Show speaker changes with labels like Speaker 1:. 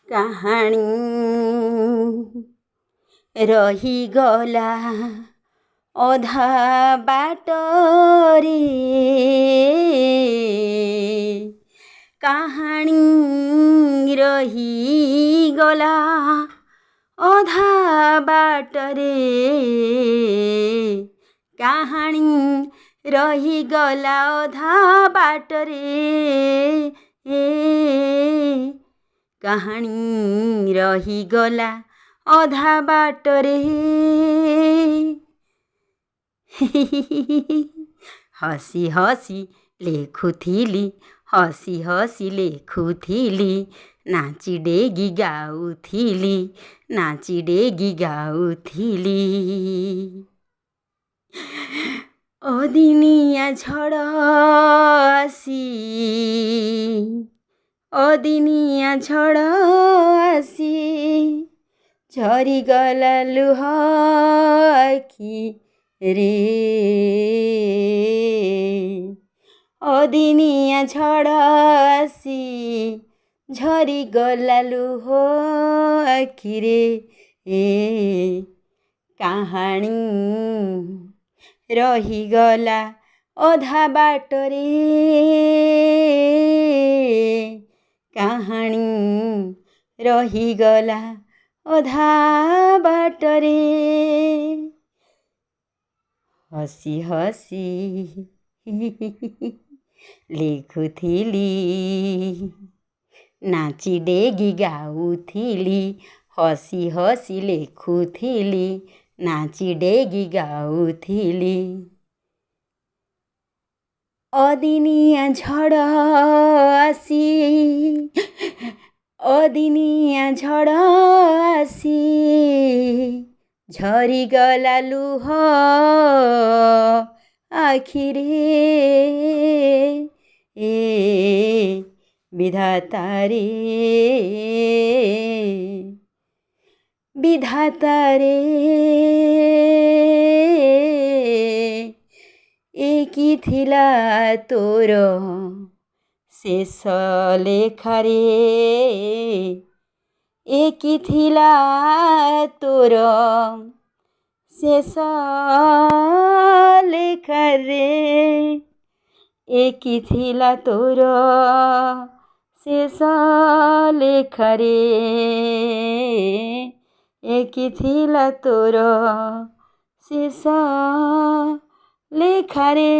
Speaker 1: କାହାଣୀ ରହିଗଲା ଅଧା ବାଟରେ, କାହାଣୀ ରହିଗଲା ଅଧା ବାଟରେ, କାହାଣୀ ରହିଗଲା ଅଧା ବାଟରେ, କାହାଣୀ ରହିଗଲା ଅଧା ବାଟରେ। ହସି ହସି ଲେଖୁଥିଲି, ହସି ହସି ଲେଖୁଥିଲି, ନାଚି ଡେଗି ଗାଉଥିଲି, ନାଚି ଡେଗି ଗାଉଥିଲି। ଅଦିନିଆ ଝଡ଼ ଆସି, ଅଦିନିଆ ଝଡ଼ ଆସି ଝରିଗଲା ଲୁହ ଆଖିରେ, ଅଦିନିଆ ଝଡ଼ ଆସି ଝରିଗଲା ଲୁହ ଆଖିରେ। କାହାଣୀ ରହିଗଲା ଅଧା ବାଟରେ, କାହାଣୀ ରହିଗଲା ଅଧା ବାଟରେ। ହସି ହସି ଲେଖୁଥିଲି, ନାଚି ଡେଗି ଗାଉଥିଲି, ହସି ହସି ଲେଖୁଥିଲି, ନାଚି ଡେଗି ଗାଉଥିଲି। ଅଦିନିଆ ଝଡ଼ ଆସି, ଅଦିନିଆ ଝଡ଼ ଆସି ଝରିଗଲା ଲୁହ ଆଖିରେ, ବିଧାତାରେ, ବିଧାତାରେ, କି ଥିଲା ତୋର ଶେଷ ଲେଖାରେ, କି ଥିଲା ତୋର ଶେଷ ଲେଖାରେ, କି ଥିଲା ତୋର ଶେଷ ଲେଖାରେ, କି ଥିଲା ତୋର ଶେଷ ଲେଖାରେ।